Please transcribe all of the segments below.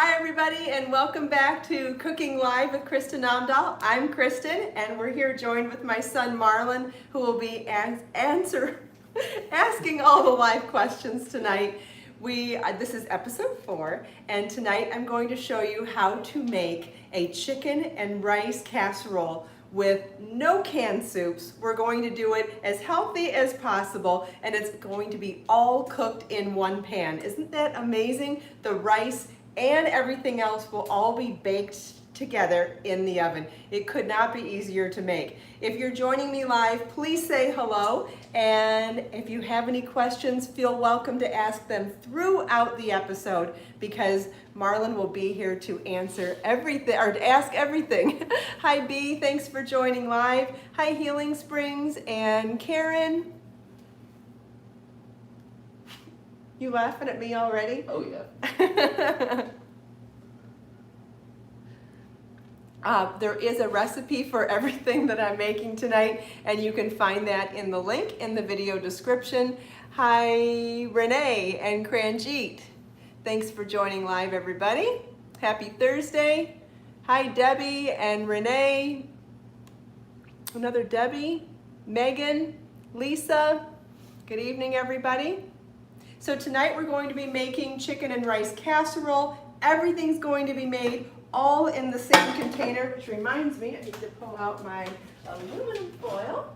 Hi everybody, and welcome back to Cooking Live with Kristin Omdahl. I'm Kristin, and we're here joined with my son Marlon, who will be asking all the live questions tonight. This is episode 4, and tonight I'm going to show you how to make a chicken and rice casserole with no canned soups. We're going to do it as healthy as possible, and it's going to be all cooked in one pan. Isn't that amazing? The rice and everything else will all be baked together in the oven. It could not be easier to make. If you're joining me live, please say hello, and if you have any questions, feel welcome to ask them throughout the episode, because Marlon will be here to answer everything, or to ask everything. Hi B, thanks for joining live. Hi Healing Springs and Karen. You laughing at me already? Oh yeah. There is a recipe for everything that I'm making tonight, and you can find that in the link in the video description. Hi Renee and Cranjeet. Thanks for joining live, everybody. Happy Thursday. Hi Debbie and Renee. Another Debbie. Megan. Lisa. Good evening, everybody. So tonight we're going to be making chicken and rice casserole. Everything's going to be made all in the same container, which reminds me, I need to pull out my aluminum foil.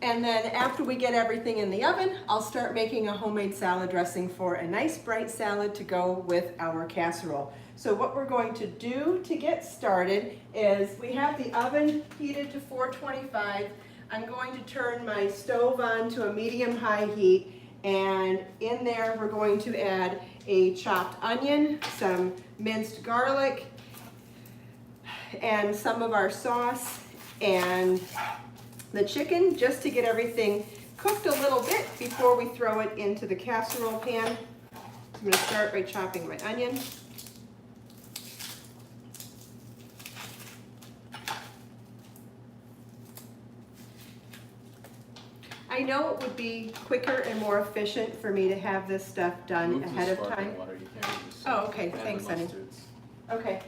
And then after we get everything in the oven, I'll start making a homemade salad dressing for a nice bright salad to go with our casserole. So what we're going to do to get started is we have the oven heated to 425. I'm going to turn my stove on to a medium-high heat, and in there we're going to add a chopped onion, some minced garlic, and some of our sauce, and the chicken, just to get everything cooked a little bit before we throw it into the casserole pan. I'm going to start by chopping my onion. I know it would be quicker and more efficient for me to have this stuff done ahead of time. Water. You can't use Oh, okay. Thanks, honey. Okay.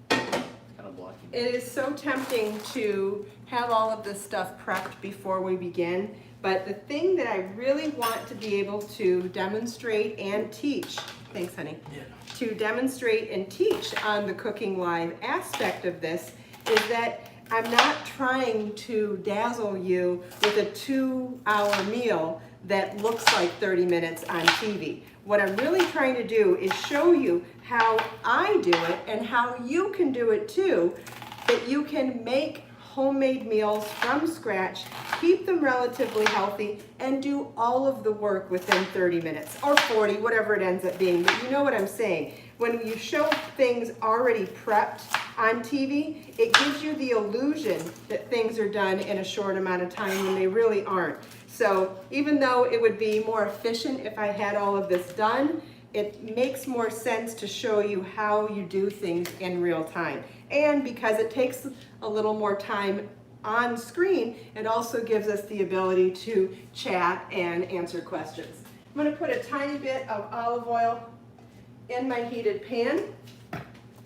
Kind of blocking. It is so tempting to have all of this stuff prepped before we begin, but the thing that I really want to be able to demonstrate and teach, thanks honey, to demonstrate and teach on the Cooking Live aspect of this is that I'm not trying to dazzle you with a 2-hour meal that looks like 30 minutes on TV. What I'm really trying to do is show you how I do it and how you can do it too, that you can make homemade meals from scratch, keep them relatively healthy, and do all of the work within 30 minutes, or 40, whatever it ends up being. But you know what I'm saying. When you show things already prepped on TV, it gives you the illusion that things are done in a short amount of time when they really aren't. So even though it would be more efficient if I had all of this done, it makes more sense to show you how you do things in real time. And because it takes a little more time on screen, it also gives us the ability to chat and answer questions. I'm going to put a tiny bit of olive oil in my heated pan,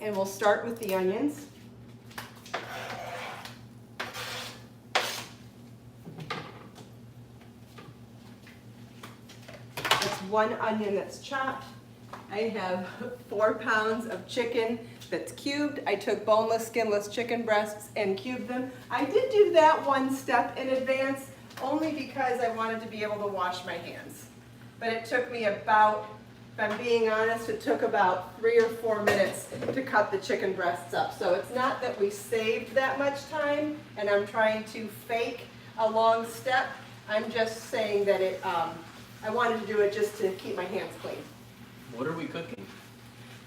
and we'll start with the onions. That's one onion that's chopped. I have 4 pounds of chicken that's cubed. I took boneless, skinless chicken breasts and cubed them. I did do that one step in advance only because I wanted to be able to wash my hands. But it took me about, if I'm being honest, it took about 3 or 4 minutes to cut the chicken breasts up. So it's not that we saved that much time and I'm trying to fake a long step. I'm just saying that I wanted to do it just to keep my hands clean. What are we cooking?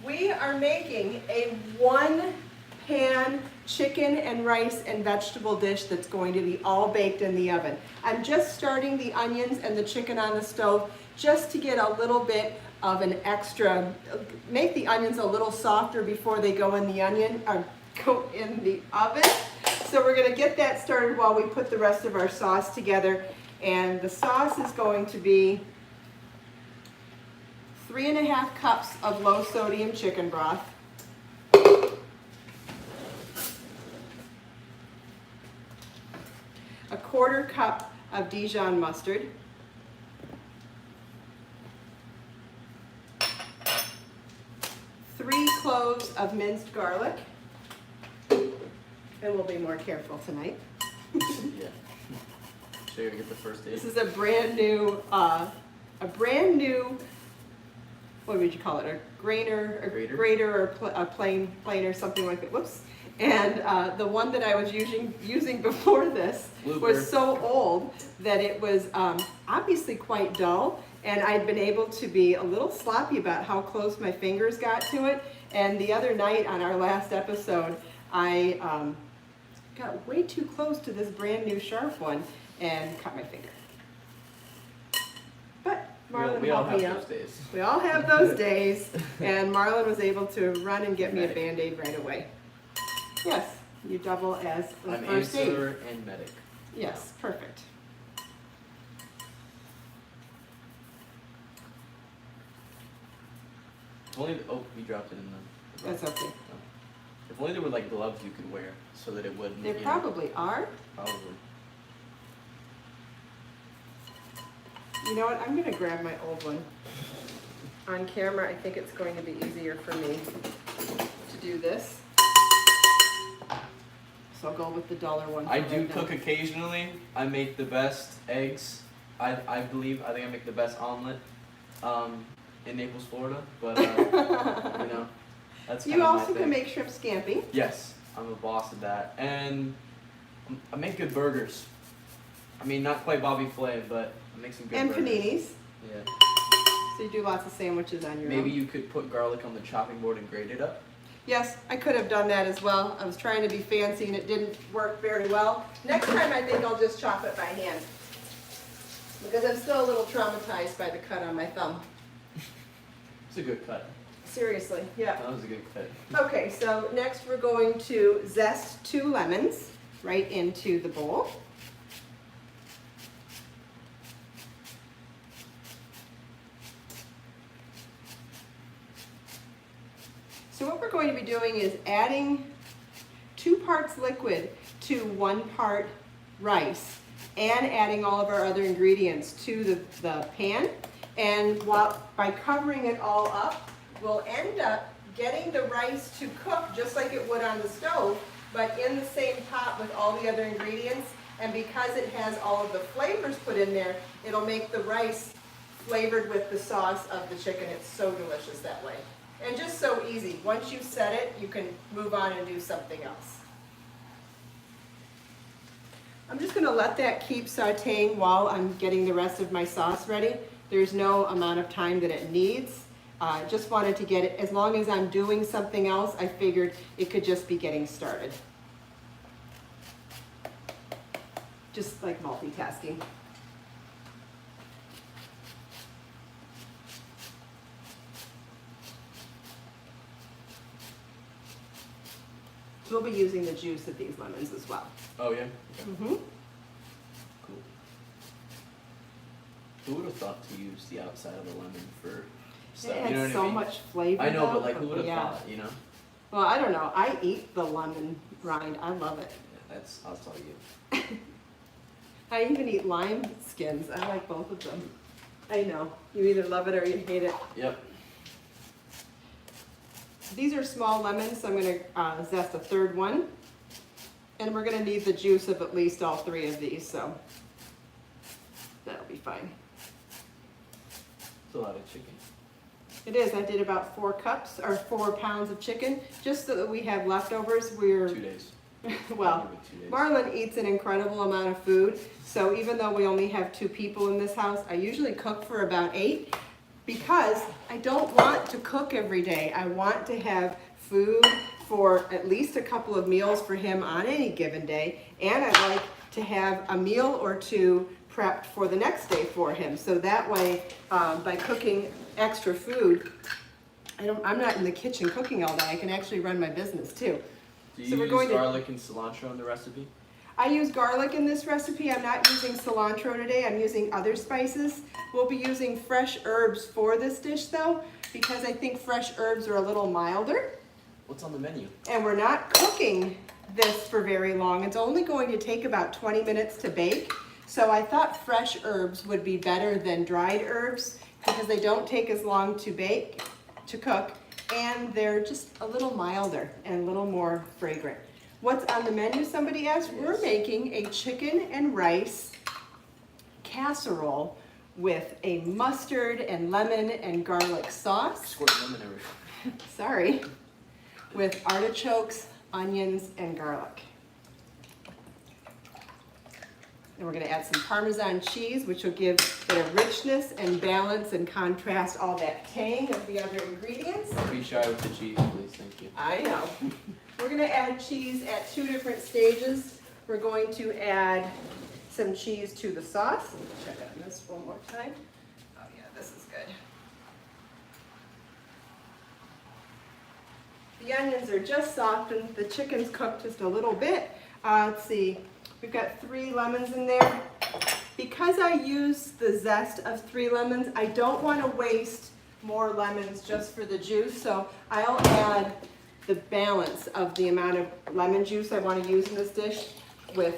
We are making a 1-pan chicken and rice and vegetable dish that's going to be all baked in the oven. I'm just starting the onions and the chicken on the stove just to get a little bit of an extra, make the onions a little softer before they go in the oven. So we're going to get that started while we put the rest of our sauce together. And the sauce is going to be 3½ cups of low sodium chicken broth. A 1/4 cup of Dijon mustard. 3 cloves of minced garlic. And we'll be more careful tonight. Yeah. Sure, you get the first aid. This is a brand new, what would you call it? A grater, or a planer, something like that. Whoops. And the one that I was using before this was so old that it was obviously quite dull, and I'd been able to be a little sloppy about how close my fingers got to it. And the other night on our last episode, I got way too close to this brand new sharp one and cut my finger. But Marlon helped me out. We all have those days, and Marlon was able to run and get me a Band-Aid right away. Yes, you double as a first aid. Answer and medic. Yes, perfect. If only, oh, you dropped it in the. That's okay. If only there were like gloves you could wear so that it wouldn't. There probably are. Probably. You know what? I'm going to grab my old one. On camera, I think it's going to be easier for me to do this. So I'll go with the duller one. I do cook occasionally. I make the best eggs. I think I make the best omelet in Naples, Florida. But you know, that's kind You of my also thing. can make shrimp scampi. Yes, I'm a boss at that, and I make good burgers. I mean, not quite Bobby Flay, but I make some good burgers. And paninis. Yeah. So you do lots of sandwiches on your own. Maybe you could put garlic on the chopping board and grate it up. Yes, I could have done that as well. I was trying to be fancy and it didn't work very well. Next time I think I'll just chop it by hand. Because I'm still a little traumatized by the cut on my thumb. It's a good cut. Seriously, yeah. That was a good cut. Okay, so next we're going to zest 2 lemons right into the bowl. So what we're going to be doing is adding 2 parts liquid to 1 part rice and adding all of our other ingredients to the pan. And by covering it all up, we'll end up getting the rice to cook just like it would on the stove, but in the same pot with all the other ingredients. And because it has all of the flavors put in there, it'll make the rice flavored with the sauce of the chicken. It's so delicious that way. And just so easy. Once you set it, you can move on and do something else. I'm just going to let that keep sauteing while I'm getting the rest of my sauce ready. There's no amount of time that it needs. Just wanted to get it, as long as I'm doing something else, I figured it could just be getting started. Just like multitasking. We'll be using the juice of these lemons as well. Oh yeah? Okay. Mm-hmm. Cool. Who would have thought to use the outside of a lemon for stuff? It You know has what I so mean? much flavor. I know, though, but like who would have thought, you know? Well, I don't know. I eat the lemon rind. I love it. Yeah, I'll tell you. I even eat lime skins. I like both of them. I know. You either love it or you hate it. Yep. These are small lemons, so I'm going to zest a 3rd one. And we're going to need the juice of at least all 3 of these, so that'll be fine. It's a lot of chicken. It is. I did about 4 cups or 4 pounds of chicken, just so that we have leftovers. 2 days. Well, Maybe 2 days. Marlon eats an incredible amount of food, so even though we only have 2 people in this house, I usually cook for about 8 because I don't want to cook every day. I want to have food for at least a couple of meals for him on any given day, and I like to have a meal or 2 prepped for the next day for him. So that way, by cooking extra food, I'm not in the kitchen cooking all day. I can actually run my business too. Do So you we're use going to- garlic and cilantro in the recipe? I use garlic in this recipe. I'm not using cilantro today. I'm using other spices. We'll be using fresh herbs for this dish though, because I think fresh herbs are a little milder. What's on the menu? And we're not cooking this for very long. It's only going to take about 20 minutes to bake. So I thought fresh herbs would be better than dried herbs because they don't take as long to bake, to cook, and they're just a little milder and a little more fragrant. What's on the menu, somebody asked? Yes. We're making a chicken and rice casserole with a mustard and lemon and garlic sauce. Squirt lemon everywhere. Sorry. With artichokes, onions, and garlic. And we're going to add some Parmesan cheese, which will give it a richness and balance and contrast all that tang of the other ingredients. Don't be shy with the cheese, please. Thank you. I know. We're going to add cheese at 2 different stages. We're going to add some cheese to the sauce. Check on this one more time. Oh yeah, this is good. The onions are just softened. The chicken's cooked just a little bit. Let's see. We've got 3 lemons in there. Because I use the zest of 3 lemons, I don't want to waste more lemons just for the juice. So I'll add the balance of the amount of lemon juice I want to use in this dish with.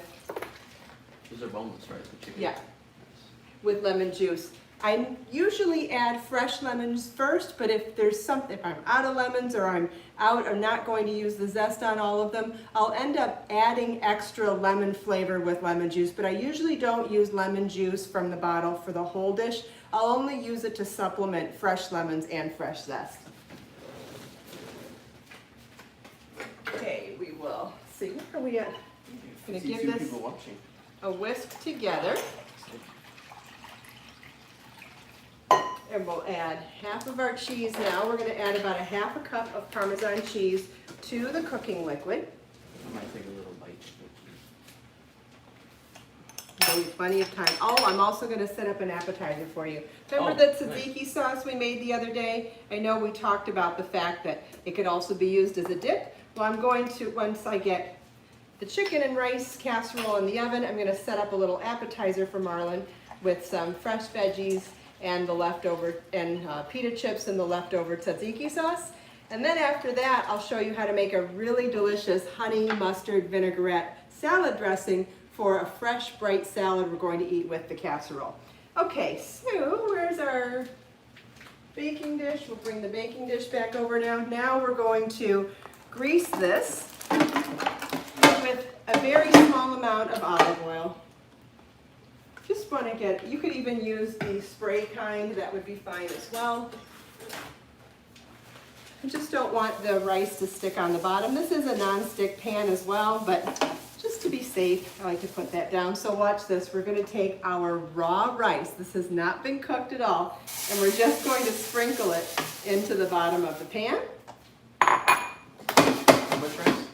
Those are boneless, right? The chicken. Yeah, with lemon juice. I usually add fresh lemons first, but if I'm out of lemons or I'm not going to use the zest on all of them, I'll end up adding extra lemon flavor with lemon juice, but I usually don't use lemon juice from the bottle for the whole dish. I'll only use it to supplement fresh lemons and fresh zest. Okay, we will see. Where are we at? I'm gonna give this a whisk together. And we'll add half of our cheese now. We're going to add about a half a cup of Parmesan cheese to the cooking liquid. I might take a little bite. There'll be plenty of time. Oh, I'm also going to set up an appetizer for you. Remember the tzatziki sauce we made the other day? I know we talked about the fact that it could also be used as a dip. Well, I'm going to, once I get the chicken and rice casserole in the oven, I'm going to set up a little appetizer for Marlon with some fresh veggies and the leftover, and pita chips and the leftover tzatziki sauce. And then after that, I'll show you how to make a really delicious honey mustard vinaigrette salad dressing for a fresh, bright salad we're going to eat with the casserole. Okay, so where's our baking dish? We'll bring the baking dish back over now. Now we're going to grease this with a very small amount of olive oil. Just want to get, you could even use the spray kind, that would be fine as well. I just don't want the rice to stick on the bottom. This is a non-stick pan as well, but just to be safe, I like to put that down. So watch this, we're going to take our raw rice, this has not been cooked at all, and we're just going to sprinkle it into the bottom of the pan. How much rice?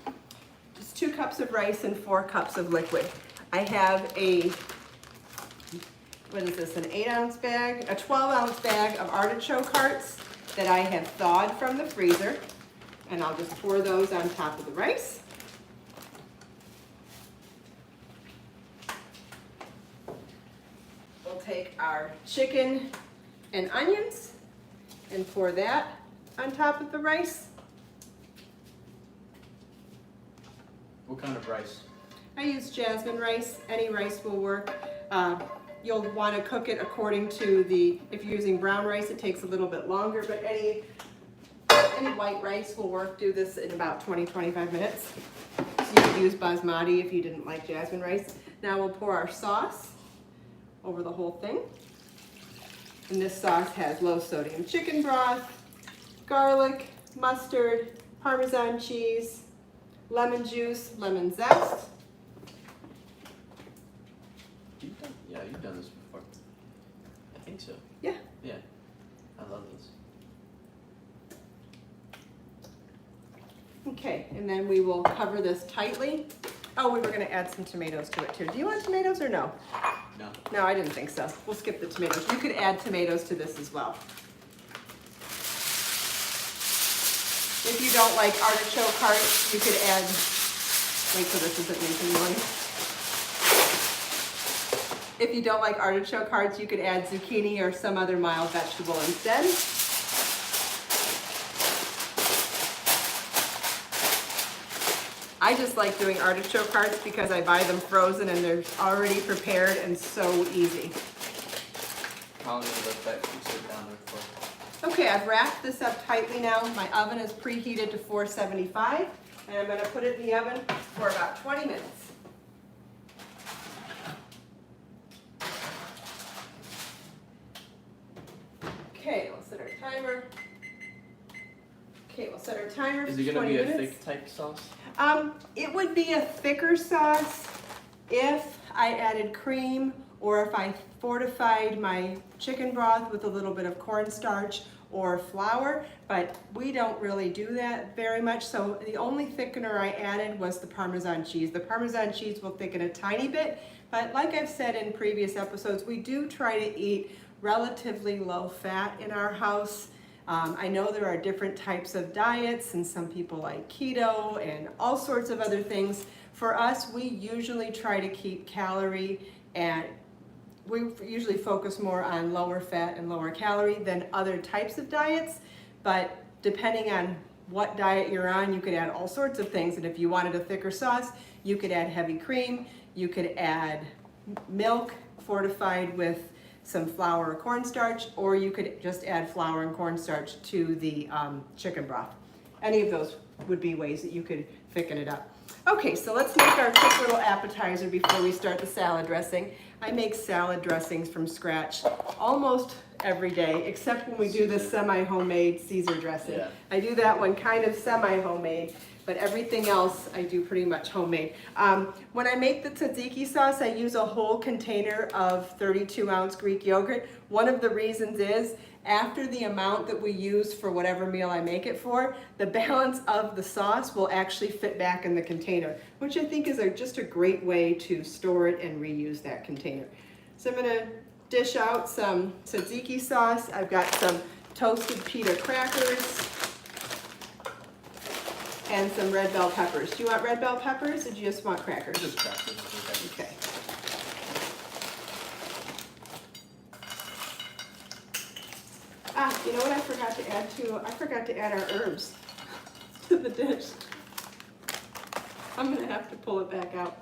Just 2 cups of rice and 4 cups of liquid. I have a, what is this, an 8-ounce bag, a 12-ounce bag of artichoke hearts that I have thawed from the freezer, and I'll just pour those on top of the rice. We'll take our chicken and onions and pour that on top of the rice. What kind of rice? I use jasmine rice, any rice will work. You'll want to cook it according to the, if you're using brown rice, it takes a little bit longer, but any white rice will work. Do this in about 20-25 minutes. So you could use basmati if you didn't like jasmine rice. Now we'll pour our sauce over the whole thing. And this sauce has low sodium chicken broth, garlic, mustard, Parmesan cheese, lemon juice, lemon zest. Yeah, you've done this before. I think so. Yeah. Yeah. I love these. Okay, and then we will cover this tightly. Oh, we were going to add some tomatoes to it too. Do you want tomatoes or no? No. No, I didn't think so. We'll skip the tomatoes. You could add tomatoes to this as well. If you don't like artichoke hearts, you could add, wait till this isn't making noise. If you don't like artichoke hearts, you could add zucchini or some other mild vegetable instead. I just like doing artichoke hearts because I buy them frozen and they're already prepared and so easy. How long does that sit down there for? Okay, I've wrapped this up tightly now. My oven is preheated to 475, and I'm going to put it in the oven for about 20 minutes. Okay, we'll set our timer. Okay, we'll set our timer for 20 minutes. Is it going to be a thick type sauce? It would be a thicker sauce if I added cream or if I fortified my chicken broth with a little bit of cornstarch or flour, but we don't really do that very much. So the only thickener I added was the Parmesan cheese. The Parmesan cheese will thicken a tiny bit, but like I've said in previous episodes, we do try to eat relatively low fat in our house. I know there are different types of diets and some people like keto and all sorts of other things. For us, we usually try to keep calorie, and we usually focus more on lower fat and lower calorie than other types of diets, but depending on what diet you're on, you could add all sorts of things. And if you wanted a thicker sauce, you could add heavy cream, you could add milk fortified with some flour or cornstarch, or you could just add flour and cornstarch to the chicken broth. Any of those would be ways that you could thicken it up. Okay, so let's make our quick little appetizer before we start the salad dressing. I make salad dressings from scratch almost every day, except when we do the semi-homemade Caesar dressing. Yeah. I do that one kind of semi-homemade, but everything else I do pretty much homemade. When I make the tzatziki sauce, I use a whole container of 32-ounce Greek yogurt. One of the reasons is, after the amount that we use for whatever meal I make it for, the balance of the sauce will actually fit back in the container, which I think is just a great way to store it and reuse that container. So I'm gonna dish out some tzatziki sauce. I've got some toasted pita crackers and some red bell peppers. Do you want red bell peppers or do you just want crackers? Just crackers. Okay. You know what I forgot to add too? I forgot to add our herbs to the dish. I'm gonna have to pull it back out.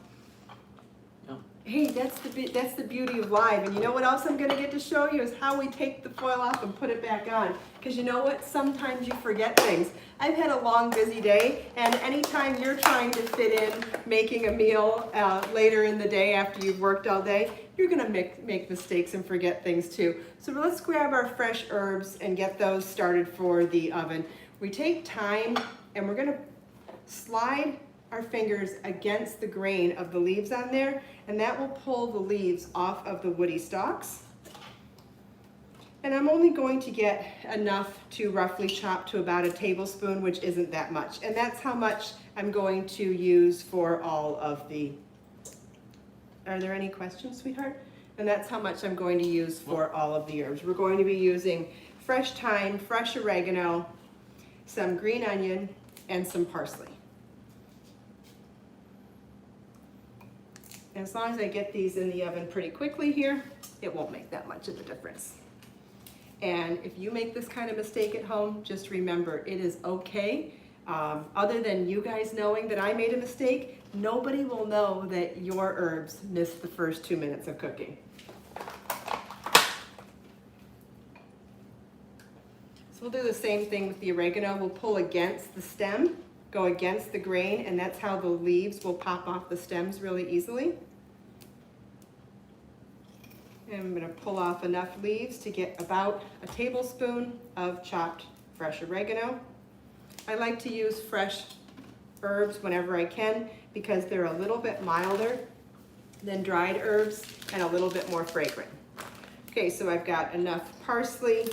Oh. Hey, that's the beauty of live. And you know what else I'm gonna get to show you is how we take the foil off and put it back on. Because you know what? Sometimes you forget things. I've had a long, busy day, and anytime you're trying to fit in making a meal later in the day after you've worked all day, you're gonna make mistakes and forget things too. So let's grab our fresh herbs and get those started for the oven. We take time and we're gonna slide our fingers against the grain of the leaves on there, and that will pull the leaves off of the woody stalks. And I'm only going to get enough to roughly chop to about a tablespoon, which isn't that much. And that's how much I'm going to use for all of the... Are there any questions, sweetheart? And that's how much I'm going to use for all of the herbs. We're going to be using fresh thyme, fresh oregano, some green onion, and some parsley. And as long as I get these in the oven pretty quickly here, it won't make that much of a difference. And if you make this kind of mistake at home, just remember, it is okay. Other than you guys knowing that I made a mistake, nobody will know that your herbs missed the first 2 minutes of cooking. So we'll do the same thing with the oregano. We'll pull against the stem, go against the grain, and that's how the leaves will pop off the stems really easily. And I'm going to pull off enough leaves to get about a tablespoon of chopped fresh oregano. I like to use fresh herbs whenever I can because they're a little bit milder than dried herbs and a little bit more fragrant. Okay, so I've got enough parsley,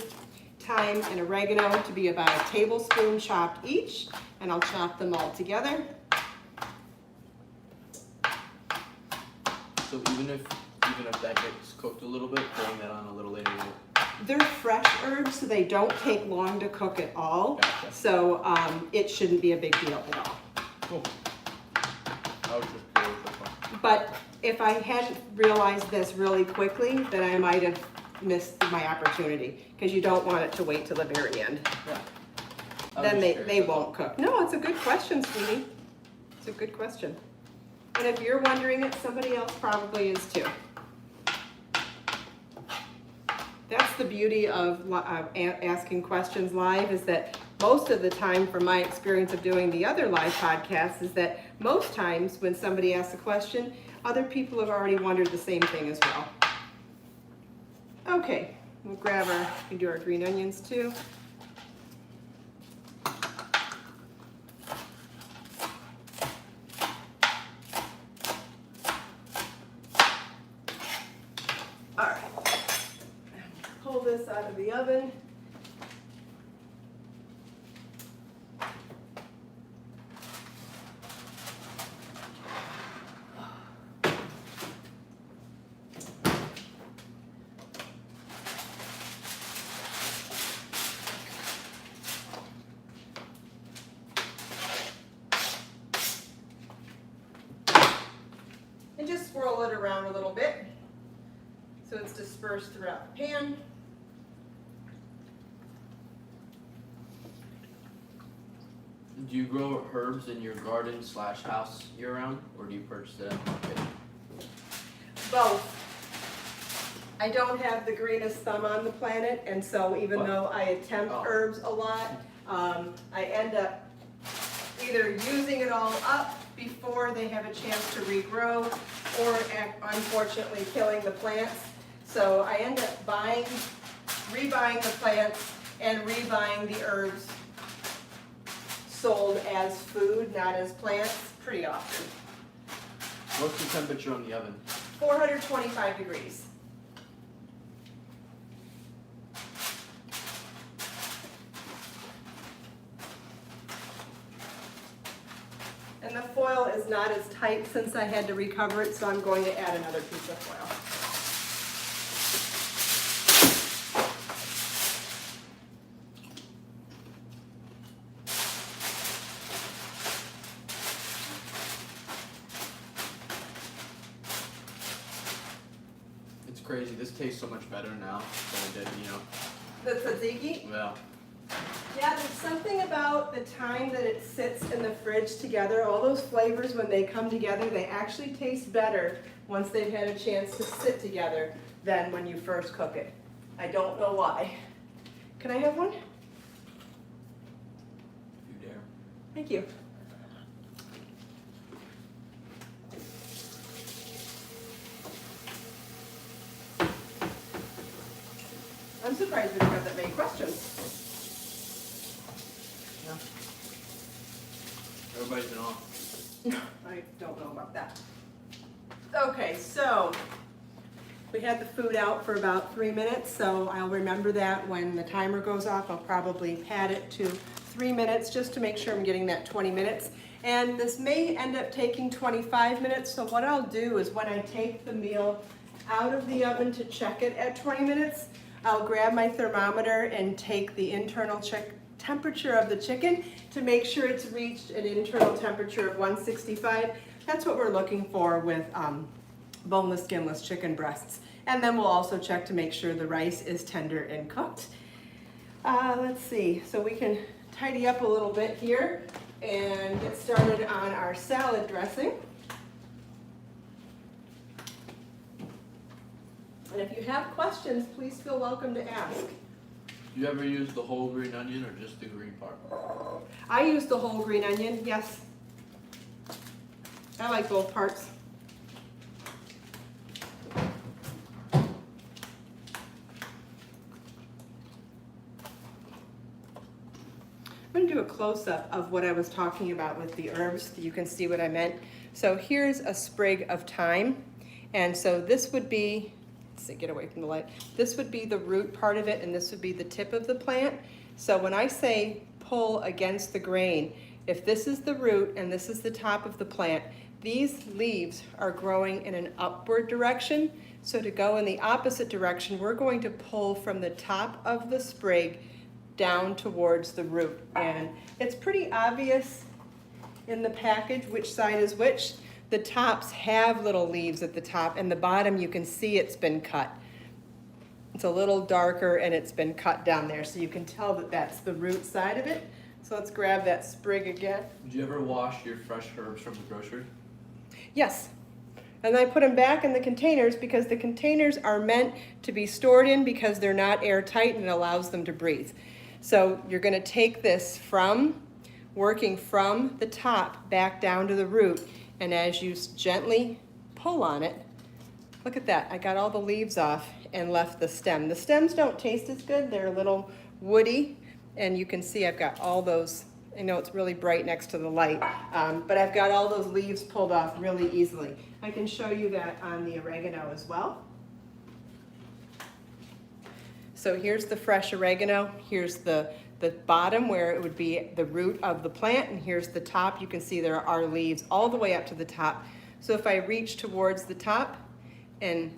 thyme, and oregano to be about a tablespoon chopped each, and I'll chop them all together. So even if that gets cooked a little bit, throwing that on a little later. They're fresh herbs, so they don't take long to cook at all. Gotcha. So it shouldn't be a big deal at all. Cool. I was just curious. But if I hadn't realized this really quickly, then I might have missed my opportunity, because you don't want it to wait till the very end. Yeah. Then they won't cook. No, it's a good question, sweetie. It's a good question. And if you're wondering it, somebody else probably is too. That's the beauty of asking questions live, is that most of the time, from my experience of doing the other live podcasts, is that most times when somebody asks a question, other people have already wondered the same thing as well. Okay, we'll grab we can do our green onions too. All right, pull this out of the oven. And just swirl it around a little bit so it's dispersed throughout the pan. Do you grow herbs in your garden / house year round, or do you purchase it at the market? Both. I don't have the greenest thumb on the planet, and so even though I attempt herbs a lot, I end up either using it all up before they have a chance to regrow, or unfortunately killing the plants. So I end up rebuying the plants and rebuying the herbs sold as food, not as plants, pretty often. What's the temperature on the oven? 425 degrees. And the foil is not as tight since I had to recover it, so I'm going to add another piece of foil. It's crazy. This tastes so much better now than it did, The tzatziki? Yeah. Yeah, there's something about the time that it sits in the fridge together. All those flavors, when they come together, they actually taste better once they've had a chance to sit together than when you first cook it. I don't know why. Can I have one? If you dare. Thank you. I'm surprised we don't have that many questions. Yeah. Everybody's been off. I don't know about that. Okay, so we had the food out for about 3 minutes, so I'll remember that when the timer goes off. I'll probably pad it to 3 minutes just to make sure I'm getting that 20 minutes. And this may end up taking 25 minutes, so what I'll do is when I take the meal out of the oven to check it at 20 minutes, I'll grab my thermometer and take the internal temperature of the chicken to make sure it's reached an internal temperature of 165. That's what we're looking for with boneless, skinless chicken breasts. And then we'll also check to make sure the rice is tender and cooked. Let's see, so we can tidy up a little bit here and get started on our salad dressing. And if you have questions, please feel welcome to ask. Do you ever use the whole green onion or just the green part? I use the whole green onion, yes. I like both parts. I'm going to do a close-up of what I was talking about with the herbs. You can see what I meant. So here's a sprig of thyme. And so this would be, let's see, get away from the light. This would be the root part of it, and this would be the tip of the plant. So when I say pull against the grain, if this is the root and this is the top of the plant, these leaves are growing in an upward direction. So to go in the opposite direction, we're going to pull from the top of the sprig down towards the root. And it's pretty obvious in the package which side is which. the tops have little leaves at the top, and the bottom you can see it's been cut. It's a little darker and it's been cut down there, so you can tell that that's the root side of it. So let's grab that sprig again. Do you ever wash your fresh herbs from the grocery? Yes. And I put them back in the containers because the containers are meant to be stored in because they're not airtight and it allows them to breathe. So you're going to take this working from the top back down to the root, and as you gently pull on it, look at that, I got all the leaves off and left the stem. The stems don't taste as good, they're a little woody, and you can see I've got all those, I know it's really bright next to the light, but I've got all those leaves pulled off really easily. I can show you that on the oregano as well. So here's the fresh oregano, here's the bottom where it would be the root of the plant, and here's the top. You can see there are leaves all the way up to the top. So if I reach towards the top and,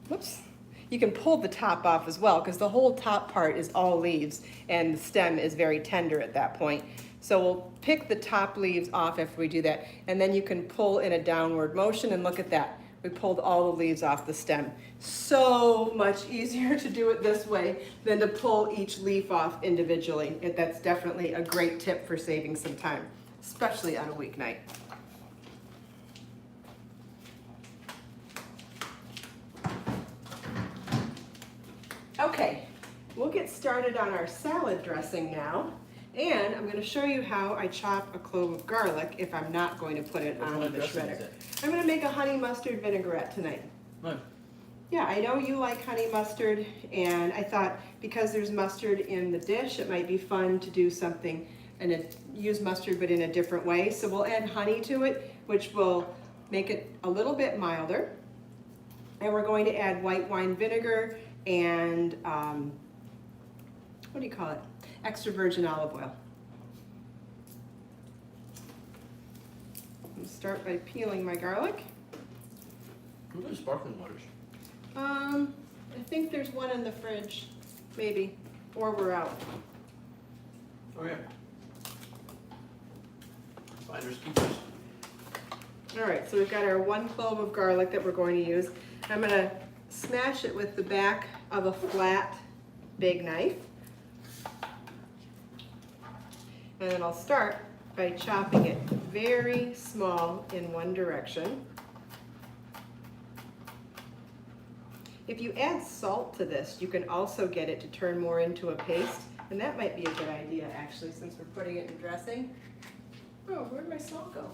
whoops, you can pull the top off as well because the whole top part is all leaves and the stem is very tender at that point. So we'll pick the top leaves off after we do that, and then you can pull in a downward motion, and look at that. We pulled all the leaves off the stem. So much easier to do it this way than to pull each leaf off individually. That's definitely a great tip for saving some time, especially on a weeknight. Okay, we'll get started on our salad dressing now. And I'm going to show you how I chop a clove of garlic if I'm not going to put it on the shredder. I'm going to make a honey mustard vinaigrette tonight. Nice. Yeah, I know you like honey mustard, and I thought because there's mustard in the dish, it might be fun to do something and use mustard but in a different way. So we'll add honey to it, which will make it a little bit milder. And we're going to add white wine vinegar and what do you call it? Extra virgin olive oil. I'm start by peeling my garlic. What are sparkling waters? I think there's one in the fridge, maybe, or we're out. Oh yeah. Finders keepers. All right, so we've got our 1 clove of garlic that we're going to use. I'm going to smash it with the back of a flat big knife. And then I'll start by chopping it very small in one direction. If you add salt to this, you can also get it to turn more into a paste, and that might be a good idea actually, since we're putting it in dressing. Oh, where'd my salt go?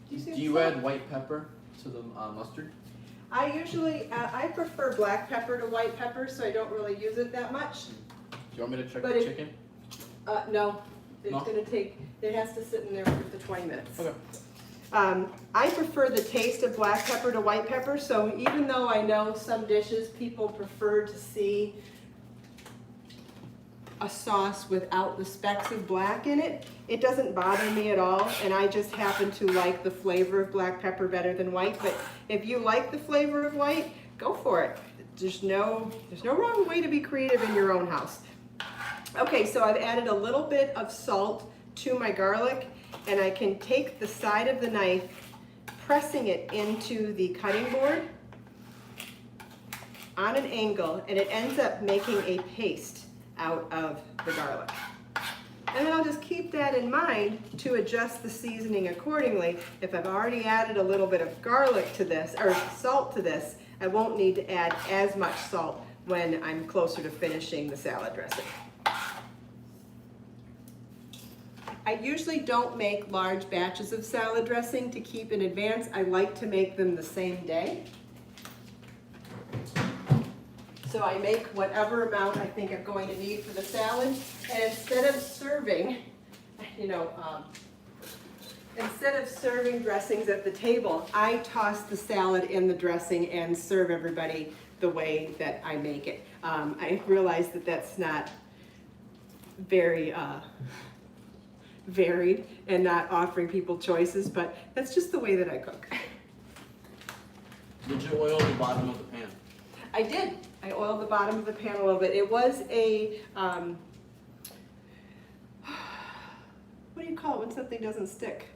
Do you add white pepper to the mustard? I usually, I prefer black pepper to white pepper, so I don't really use it that much. Do you want me to check But the chicken? No, it's No? gonna take, it has to sit in there for the 20 minutes. Okay. I prefer the taste of black pepper to white pepper, so even though I know some dishes people prefer to see a sauce without the specks of black in it, it doesn't bother me at all, and I just happen to like the flavor of black pepper better than white. But if you like the flavor of white, go for it. There's no wrong way to be creative in your own house. Okay, so I've added a little bit of salt to my garlic, and I can take the side of the knife, pressing it into the cutting board on an angle, and it ends up making a paste out of the garlic. And then I'll just keep that in mind to adjust the seasoning accordingly. If I've already added a little bit of garlic to this, or salt to this, I won't need to add as much salt when I'm closer to finishing the salad dressing. I usually don't make large batches of salad dressing to keep in advance. I like to make them the same day. So I make whatever amount I think I'm going to need for the salad, and instead of serving, instead of serving dressings at the table, I toss the salad in the dressing and serve everybody the way that I make it. I realize that that's not very varied and not offering people choices, but that's just the way that I cook. Did you oil the bottom of the pan? I did. I oiled the bottom of the pan a little bit. It was a, what do you call it when something doesn't stick?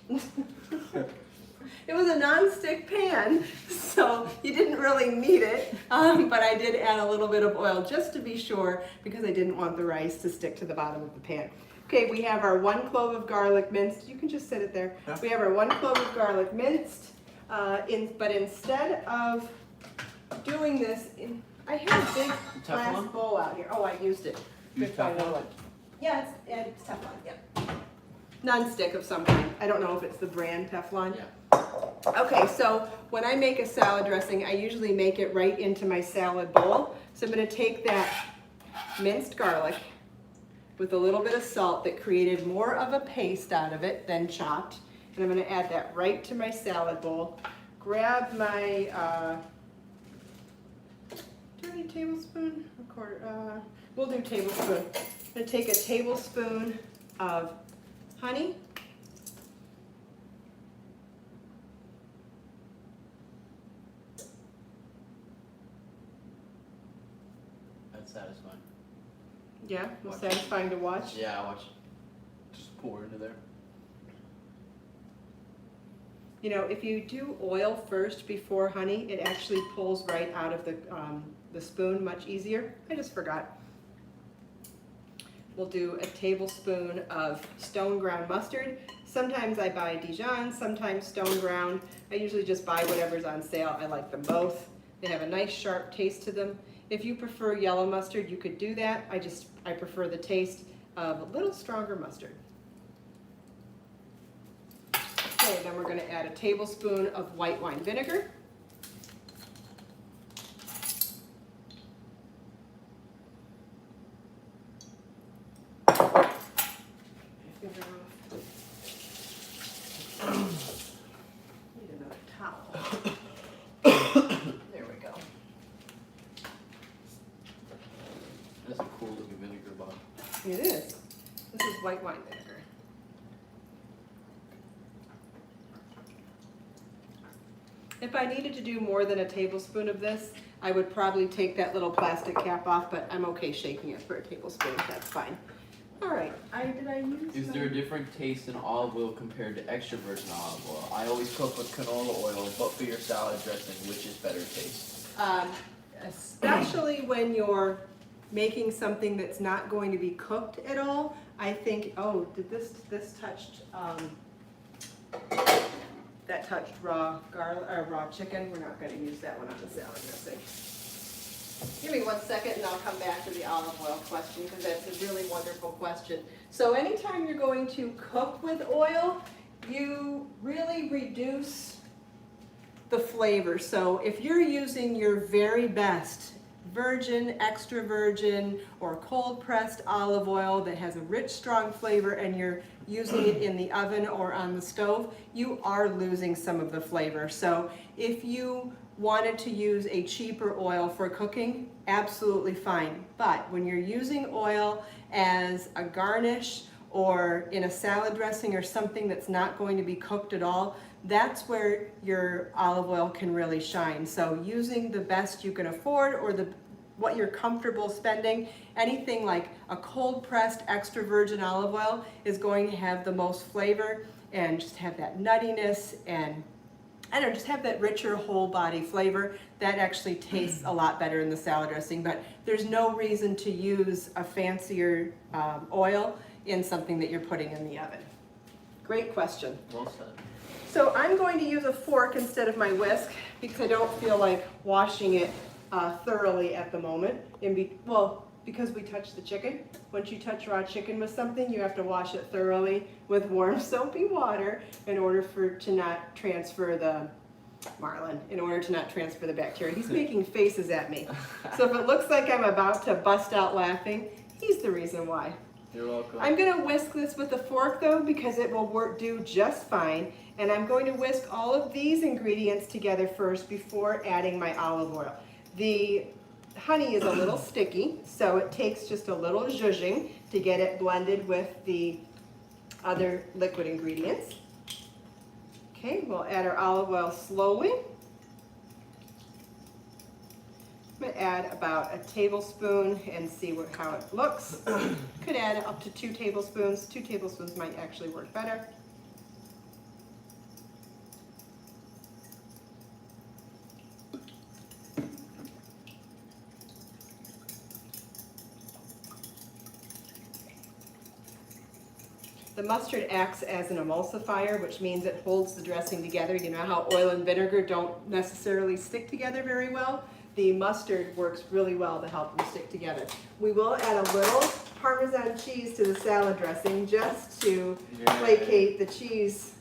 It was a non-stick pan, so you didn't really need it, but I did add a little bit of oil just to be sure because I didn't want the rice to stick to the bottom of the pan. Okay, we have our 1 clove of garlic minced. You can just set it there. Yeah. We have our 1 clove of garlic minced, but instead of doing this, I have a big glass Teflon? bowl out here. Oh, I used it. Use Good find, Teflon? Yeah, it's Teflon, yeah. Non-stick of some kind. I don't know if it's the brand Teflon. Yeah. Okay, so when I make a salad dressing, I usually make it right into my salad bowl. So I'm gonna take that minced garlic with a little bit of salt that created more of a paste out of it than chopped. And I'm gonna add that right to my salad bowl. Grab my, do I need a tablespoon? A quarter, we'll do tablespoon. I'm gonna take a tablespoon of honey. That's satisfying. Yeah, Watch. satisfying to watch. Yeah, I watch. Just pour into there. You know, if you do oil first before honey, it actually pulls right out of the spoon much easier. I just forgot. We'll do a tablespoon of stone ground mustard. Sometimes I buy Dijon, sometimes stone ground. I usually just buy whatever's on sale. I like them both. They have a nice sharp taste to them. If you prefer yellow mustard, you could do that. I prefer the taste of a little stronger mustard. Okay, then we're going to add a tablespoon of white wine vinegar. Need another towel. There we go. That's a cool looking vinegar bottle. It is. This is white wine vinegar. If I needed to do more than a tablespoon of this, I would probably take that little plastic cap off, but I'm okay shaking it for a tablespoon. That's fine. All right. Did I use? Is there a different taste in olive oil compared to extra virgin olive oil? I always cook with canola oil, but for your salad dressing, which is better taste? Especially when you're making something that's not going to be cooked at all, I think, oh, did this touched, that touched raw garlic, or raw chicken. We're not gonna use that one on the salad dressing. Give me 1 second and I'll come back to the olive oil question because that's a really wonderful question. So anytime you're going to cook with oil, you really reduce the flavor. So if you're using your very best virgin, extra virgin, or cold pressed olive oil that has a rich, strong flavor and you're using it in the oven or on the stove, you are losing some of the flavor. So if you wanted to use a cheaper oil for cooking, absolutely fine. But when you're using oil as a garnish or in a salad dressing or something that's not going to be cooked at all, that's where your olive oil can really shine. So using the best you can afford or what you're comfortable spending, anything like a cold pressed extra virgin olive oil is going to have the most flavor and just have that nuttiness and I don't know, just have that richer whole body flavor. That actually tastes a lot better in the salad dressing, but there's no reason to use a fancier oil in something that you're putting in the oven. Great question. Well said. So I'm going to use a fork instead of my whisk because I don't feel like washing it thoroughly at the moment. Because we touched the chicken. Once you touch raw chicken with something, you have to wash it thoroughly with warm soapy water in order to not transfer the bacteria. He's making faces at me. So if it looks like I'm about to bust out laughing, he's the reason why. You're welcome. I'm going to whisk this with a fork though because it will do just fine. And I'm going to whisk all of these ingredients together first before adding my olive oil. The honey is a little sticky, so it takes just a little zhuzhing to get it blended with the other liquid ingredients. Okay, we'll add our olive oil slowly. I'm going to add about a tablespoon and see how it looks. Could add up to 2 tablespoons. 2 tablespoons might actually work better. The mustard acts as an emulsifier, which means it holds the dressing together. You know how oil and vinegar don't necessarily stick together very well? The mustard works really well to help them stick together. We will add a little Parmesan cheese to the salad dressing just to placate the cheese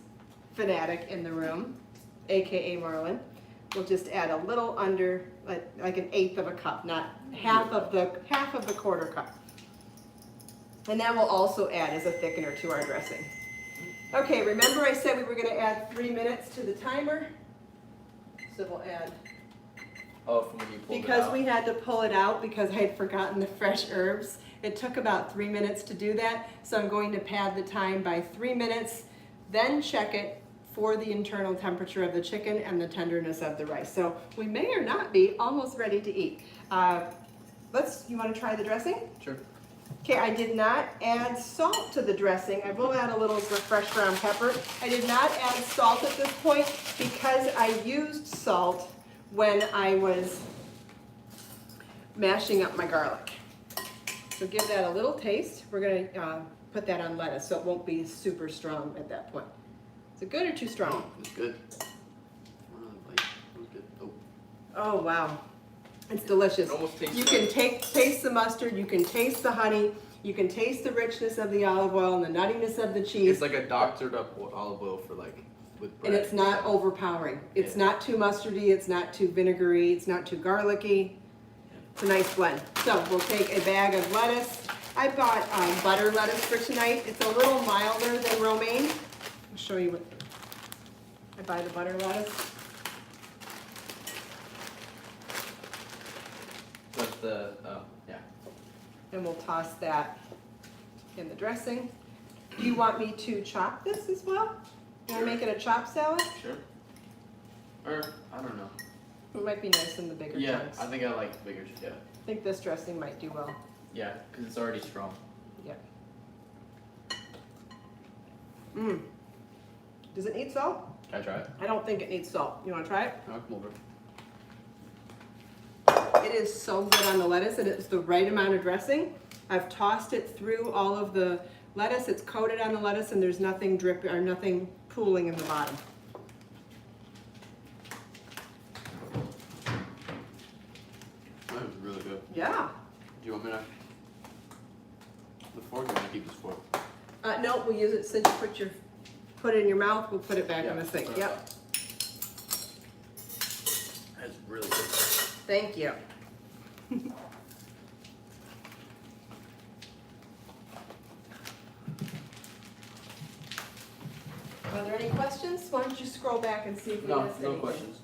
fanatic in the room, aka Marlon. We'll just add a little under, like an eighth of a cup, not half of the quarter cup. And that will also add as a thickener to our dressing. Okay, remember I said we were gonna add 3 minutes to the timer? So we'll add, Oh, from when you pulled it because out. we had to pull it out because I had forgotten the fresh herbs. It took about 3 minutes to do that, so I'm going to pad the time by 3 minutes, then check it for the internal temperature of the chicken and the tenderness of the rice. So we may or not be almost ready to eat. You wanna try the dressing? Sure. Okay, I did not add salt to the dressing. I will add a little fresh ground pepper. I did not add salt at this point because I used salt when I was mashing up my garlic. So give that a little taste. We're gonna put that on lettuce so it won't be super strong at that point. Is it good or too strong? It's good. It was good. Oh. Oh, wow. It's delicious. It almost tastes You like- can taste the mustard, you can taste the honey, you can taste the richness of the olive oil and the nuttiness of the cheese. It's like a doctored up olive oil for like with bread. And it's not overpowering. It's Yeah. not too mustardy, it's not too vinegary, it's not too garlicky. It's a nice blend. So we'll take a bag of lettuce. I bought butter lettuce for tonight. It's a little milder than romaine. I'll show you what I buy the butter lettuce. But the yeah. And we'll toss that in the dressing. Do you want me to chop this as well? You want to make it a chopped salad? Sure. Or I don't know. It might be nice in the bigger Yeah, chunks. I think I like bigger. Yeah. I think this dressing might do well. Yeah, because it's already strong. Yeah. Does it need salt? Can I try it? I don't think it needs salt. You want to try it? No, come over. It is so good on the lettuce, and it's the right amount of dressing. I've tossed it through all of the lettuce. It's coated on the lettuce, and there's nothing dripping or nothing pooling in the bottom. That was really good. Yeah. Do you want me to? The fork, or keep this fork? No, we'll use it since you put it in your mouth. We'll put it back in the sink. sorry. Yep. That's really good. Thank you. Are there any questions? Why don't you scroll back and see if we No, missed no anything? questions.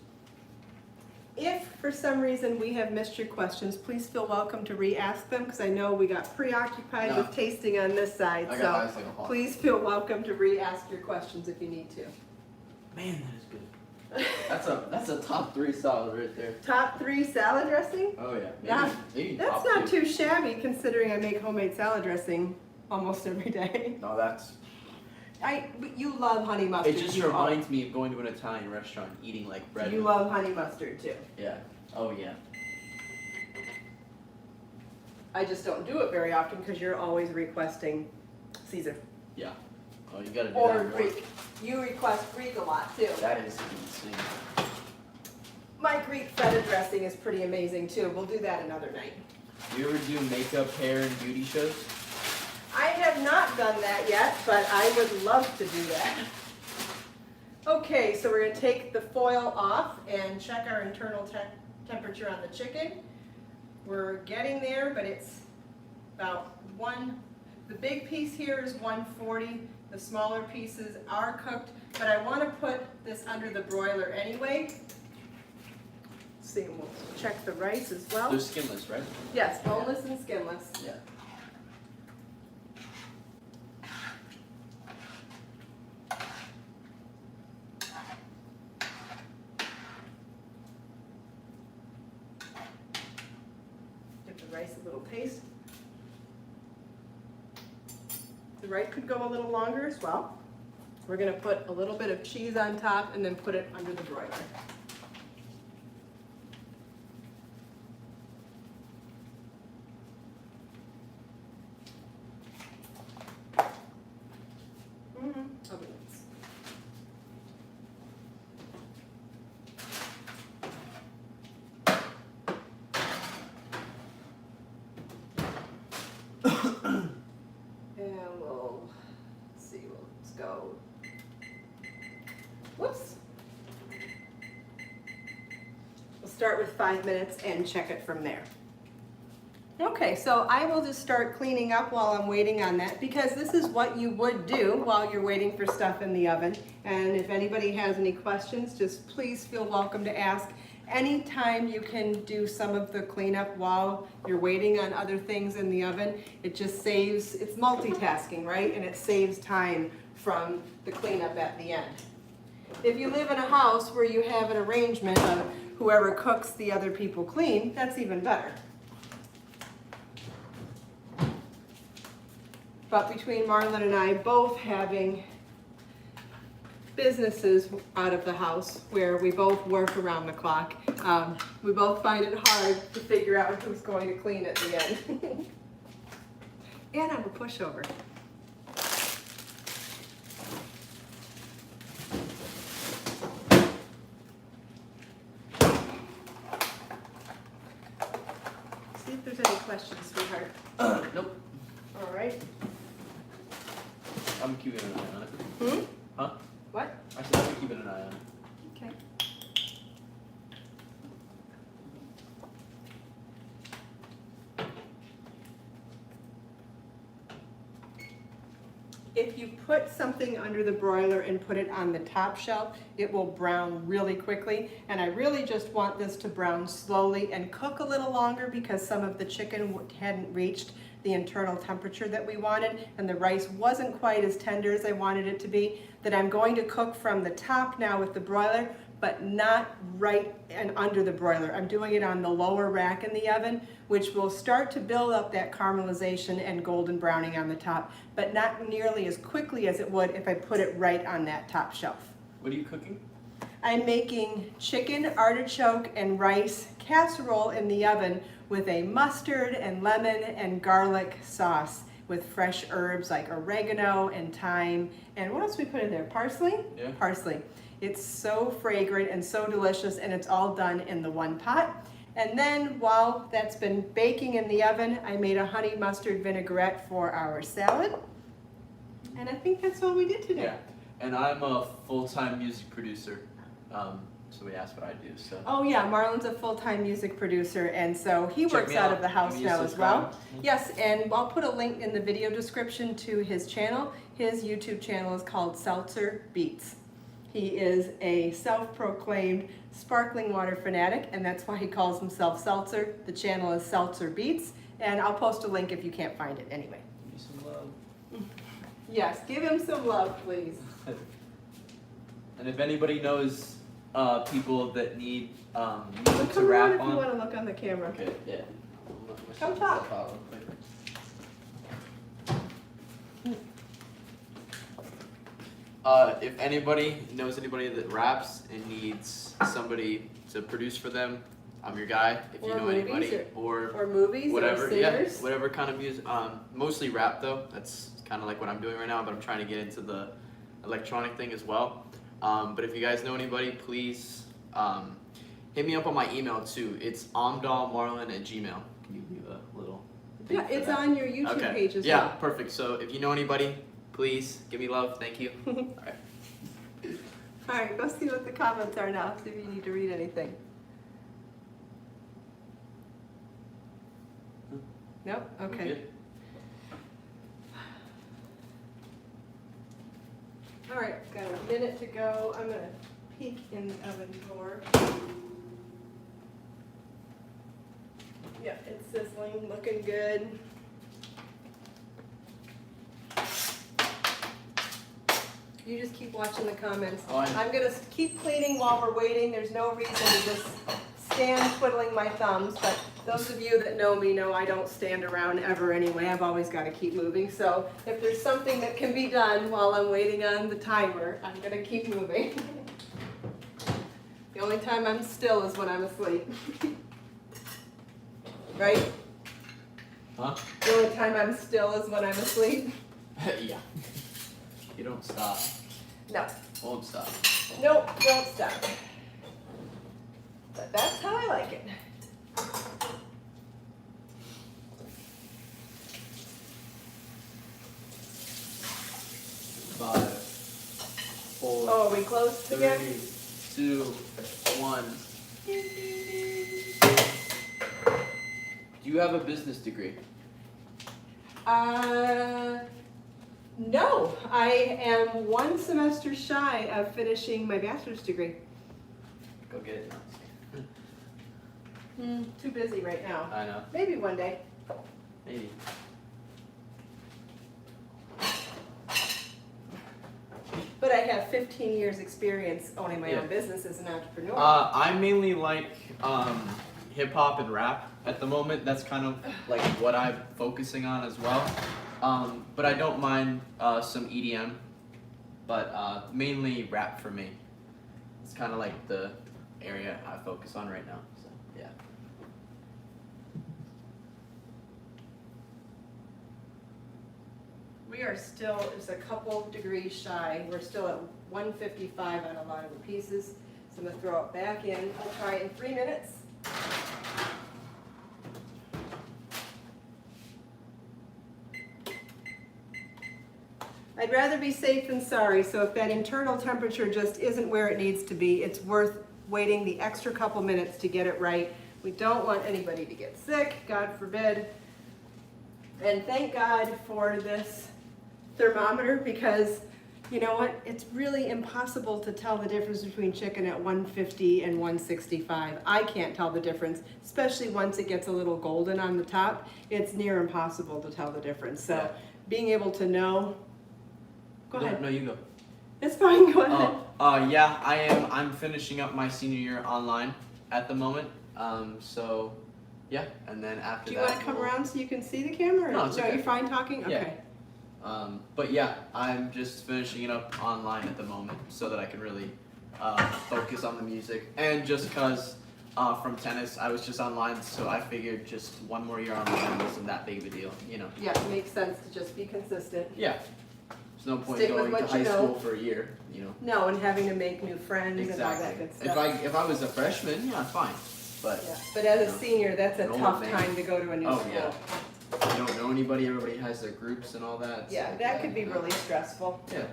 If for some reason we have missed your questions, please feel welcome to re-ask them because I know we got preoccupied No. with tasting on this side. I got So eyes like a hawk. please feel welcome to re-ask your questions if you need to. Man, that is good. That's a top 3 salad right there. Top 3 salad dressing? Oh yeah. Yeah, maybe That's top not 2. too shabby considering I make homemade salad dressing almost every day. No, that's. But you love honey mustard. It just you all- reminds me of going to an Italian restaurant, eating like bread. You with- love honey mustard too. Yeah. Oh yeah. I just don't do it very often because you're always requesting Caesar. Yeah. Oh, you gotta do Or that more. Greek. You request Greek a lot too. That is insane. My Greek feta dressing is pretty amazing too. We'll do that another night. Do you ever do makeup, hair, and beauty shows? I have not done that yet, but I would love to do that. Okay, so we're gonna take the foil off and check our internal temperature on the chicken. We're getting there, but it's about the big piece here is 140. The smaller pieces are cooked, but I want to put this under the broiler anyway. Let's see, we'll check the rice as well. They're skinless, right? Yes, boneless and skinless. Yeah. Give the rice a little taste. The rice could go a little longer as well. We're going to put a little bit of cheese on top and then put it under the broiler. And let's see, let's go. Whoops. We'll start with 5 minutes and check it from there. Okay, so I will just start cleaning up while I'm waiting on that, because this is what you would do while you're waiting for stuff in the oven. And if anybody has any questions, just please feel welcome to ask. Anytime you can do some of the cleanup while you're waiting on other things in the oven, it just saves, it's multitasking, right? And it saves time from the cleanup at the end. If you live in a house where you have an arrangement of whoever cooks, the other people clean, that's even better. But between Marlon and I both having businesses out of the house where we both work around the clock, we both find it hard to figure out who's going to clean at the end. And I'm a pushover. See if there's any questions, sweetheart. Nope. All right. I'm keeping an eye on it. Hmm? Huh? What? I said I'm keeping an eye on it. Okay. If you put something under the broiler and put it on the top shelf, it will brown really quickly. And I really just want this to brown slowly and cook a little longer because some of the chicken hadn't reached the internal temperature that we wanted, and the rice wasn't quite as tender as I wanted it to be. That I'm going to cook from the top now with the broiler, but not right and under the broiler. I'm doing it on the lower rack in the oven, which will start to build up that caramelization and golden browning on the top, but not nearly as quickly as it would if I put it right on that top shelf. What are you cooking? I'm making chicken, artichoke, and rice casserole in the oven with a mustard and lemon and garlic sauce with fresh herbs like oregano and thyme. And what else we put in there? Parsley? Yeah. Parsley. It's so fragrant and so delicious, and it's all done in the one pot. And then while that's been baking in the oven, I made a honey mustard vinaigrette for our salad. And I think that's all we did today. Yeah. And I'm a full-time music producer. So we asked what I do. So. Oh yeah, Marlon's a full-time music producer, and so he Check works me out out. of the house Give me a now as subscribe. well. Yes, and I'll put a link in the video description to his channel. His YouTube channel is called Seltzer Beats. He is a self-proclaimed sparkling water fanatic, and that's why he calls himself Seltzer. The channel is Seltzer Beats, and I'll post a link if you can't find it anyway. Give me some love. Yes, give him some love, please. And if anybody knows people that need So music to come rap around if you on. want to look on the camera. Okay, yeah. Come talk. If anybody knows anybody that raps and needs somebody to produce for them, I'm your guy. If you Or know movies anybody, or movies whatever, or singers. whatever kind of music. Mostly rap though. That's kind of like what I'm doing right now. But I'm trying to get into the electronic thing as well. But if you guys know anybody, please hit me up on my email too. It's omdahlmarlin@gmail. Can you leave a little? thing Yeah, for it's that? on your YouTube page as Yeah, well. perfect. So if you know anybody, please give me love. Thank you. All right. All right, go see what the comments are now, see if you need to read anything. Nope, okay. Good. All right, got a minute to go. I'm gonna peek in the oven door. Yeah, it's sizzling, looking good. You just keep watching the comments. Oh, I'm gonna keep cleaning while we're waiting. There's no reason to just stand twiddling my thumbs, but those of you that know me know I don't stand around ever anyway. I've always got to keep moving. So if there's something that can be done while I'm waiting on the timer, I'm gonna keep moving. The only time I'm still is when I'm asleep. Right? Huh? The only time I'm still is when I'm asleep. Yeah. You don't stop. No. Won't stop. Nope, don't stop. But that's how I like it. before we close again? 3, 2, 1. Do you have a business degree? No. I am 1 semester shy of finishing my bachelor's degree. Go get it now. Too busy right now. I know. Maybe one day. Maybe. But I have 15 years experience owning my Yeah. own business as an entrepreneur. I mainly like hip hop and rap at the moment. That's kind of like what I'm focusing on as well. But I don't mind some EDM, but mainly rap for me. It's kind of like the area I focus on right now. So yeah. We are still just a couple degrees shy. We're still at 155 on a lot of the pieces. So I'm going to throw it back in. I'll try it in 3 minutes. I'd rather be safe than sorry, so if that internal temperature just isn't where it needs to be, it's worth waiting the extra couple minutes to get it right. We don't want anybody to get sick, God forbid. And thank God for this thermometer, because you know what? It's really impossible to tell the difference between chicken at 150 and 165. I can't tell the difference, especially once it gets a little golden on the top. It's near impossible to tell the difference. So Yeah. being able to know. Go ahead. No, you go. It's fine, go ahead. Yeah, I'm finishing up my senior year online at the moment. So yeah, and then after Do you that. want to come around so you can see the camera? No, it's okay. You're fine talking? Yeah. Okay. But yeah, I'm just finishing it up online at the moment so that I can really focus on the music. And just because from tennis, I was just online, so I figured just 1 more year online wasn't that big of a deal, you know. Yeah, it makes sense to just be consistent. Yeah. There's no point Stick with going to what you high know. school for a year, you know. No, and having to make new friends and all that Exactly. good stuff. If I was a freshman, yeah, fine. But Yeah, but as a you know, senior, that's a an old tough man. time to go to a new Oh, school. yeah. you don't know anybody, everybody has their groups and all that. Yeah, so, that could be you know. really stressful. Yeah.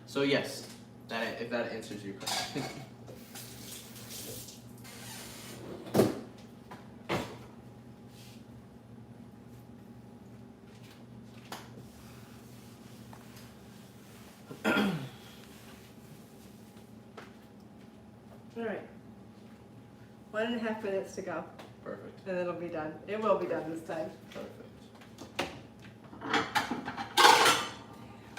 So yes, if that answers your question. All right. 1.5 minutes to go, Perfect. and it'll be done. It will be done this time. Perfect.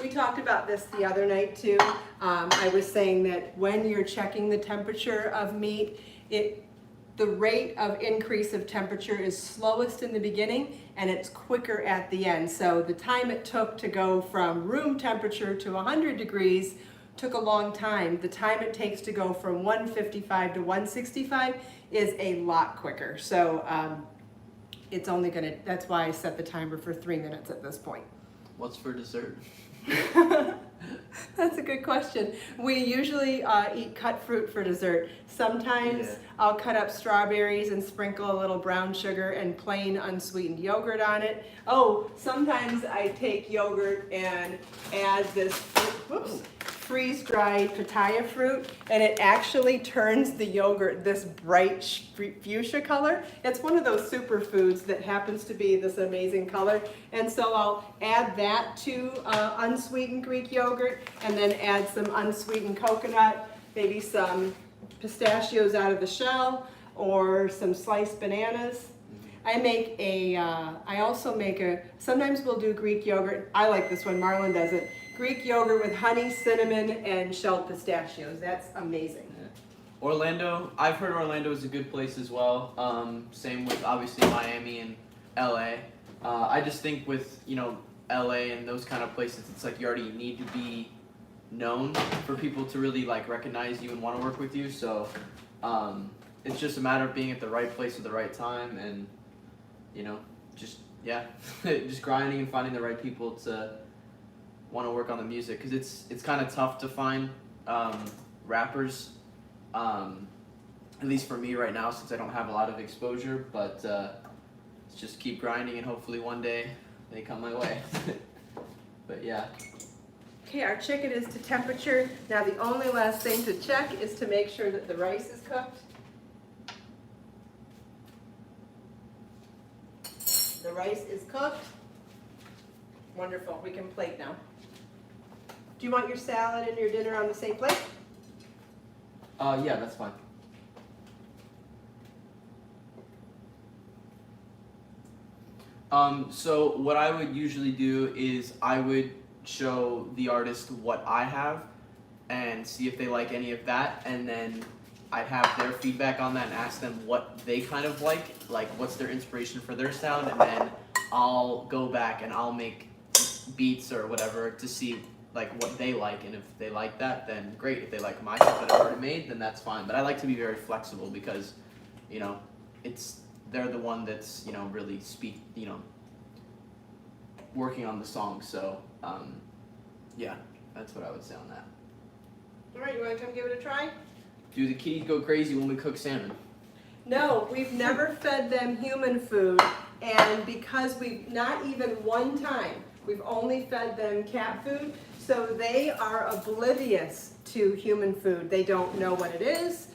We talked about this the other night too. I was saying that when you're checking the temperature of meat, the rate of increase of temperature is slowest in the beginning and it's quicker at the end. So the time it took to go from room temperature to 100 degrees took a long time. The time it takes to go from 155 to 165 is a lot quicker. So it's only gonna, that's why I set the timer for 3 minutes at this point. What's for dessert? That's a good question. We usually eat cut fruit for dessert. Sometimes Yeah. I'll cut up strawberries and sprinkle a little brown sugar and plain unsweetened yogurt on it. Oh, sometimes I take yogurt and add this freeze-dried pitaya fruit, and it actually turns the yogurt this bright fuchsia color. It's one of those superfoods that happens to be this amazing color. And so I'll add that to unsweetened Greek yogurt, and then add some unsweetened coconut, maybe some pistachios out of the shell, or some sliced bananas. I also make sometimes we'll do Greek yogurt. I like this one, Marlon does it. Greek yogurt with honey, cinnamon, and shelled pistachios. That's amazing. Yeah. Orlando, I've heard Orlando is a good place as well. Same with obviously Miami and LA. I just think with, LA and those kind of places, it's like you already need to be known for people to really like recognize you and want to work with you. So it's just a matter of being at the right place at the right time, and just just grinding and finding the right people to want to work on the music, because it's kind of tough to find rappers, at least for me right now, since I don't have a lot of exposure. But just keep grinding, and hopefully one day they come my way. But yeah. Okay, our chicken is to temperature. Now the only last thing to check is to make sure that the rice is cooked. The rice is cooked. Wonderful, we can plate now. Do you want your salad and your dinner on the same plate? Yeah, that's fine. So what I would usually do is I would show the artist what I have and see if they like any of that, and then I'd have their feedback on that and ask them what they kind of like what's their inspiration for their sound, and then I'll go back and I'll make beats or whatever to see like what they like, and if they like that, then great. If they like my stuff that I've already made, then that's fine. But I like to be very flexible because, you know, they're the one that's, you know, really working on the song. So yeah, that's what I would say on that. All right, you want to come give it a try? Do the kitties go crazy when we cook salmon? No, we've never fed them human food, and because we've not even one time, we've only fed them cat food, so they are oblivious to human food. They don't know what it is.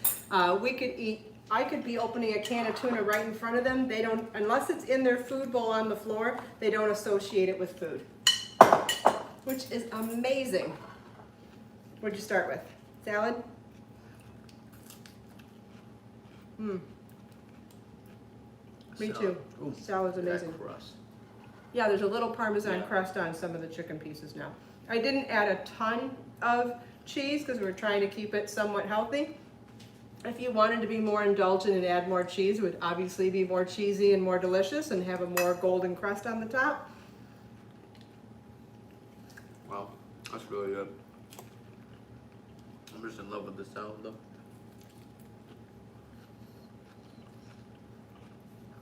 I could be opening a can of tuna right in front of them. They don't, unless it's in their food bowl on the floor, they don't associate it with food, which is amazing. What'd you start with? Salad? Me too. Ooh, Salad's amazing. that crust. Yeah, there's a little Parmesan crust on some of the chicken pieces now. I didn't add a ton of cheese because we're trying to keep it somewhat healthy. If you wanted to be more indulgent and add more cheese, it would obviously be more cheesy and more delicious and have a more golden crust on the top. Wow, that's really good. I'm just in love with this salad though.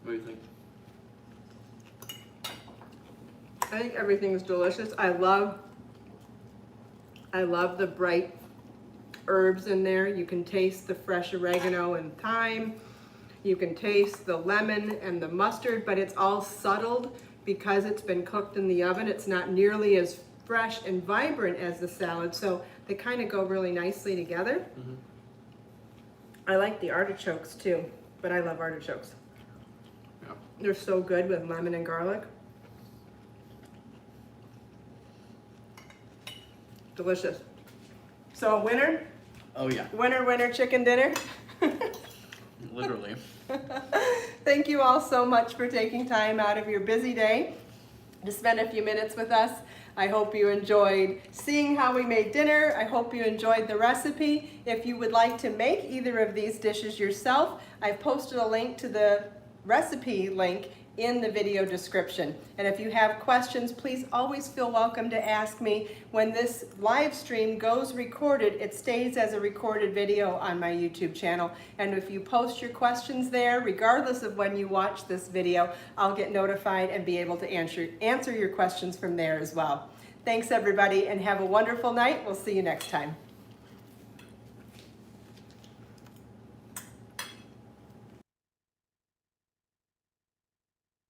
What do you think? I think everything is delicious. I love the bright herbs in there. You can taste the fresh oregano and thyme. You can taste the lemon and the mustard, but it's all subtled because it's been cooked in the oven. It's not nearly as fresh and vibrant as the salad, so they kind of go really nicely together. Mm-hmm. I like the artichokes too, but I love artichokes. Yeah. They're so good with lemon and garlic. Delicious. So a winner? Oh yeah. Winner, winner, chicken dinner. Literally. Thank you all so much for taking time out of your busy day to spend a few minutes with us. I hope you enjoyed seeing how we made dinner. I hope you enjoyed the recipe. If you would like to make either of these dishes yourself, I've posted a link to the recipe link in the video description. And if you have questions, please always feel welcome to ask me. When this live stream goes recorded, it stays as a recorded video on my YouTube channel. And if you post your questions there, regardless of when you watch this video, I'll get notified and be able to answer your questions from there as well. Thanks everybody, and have a wonderful night. We'll see you next time.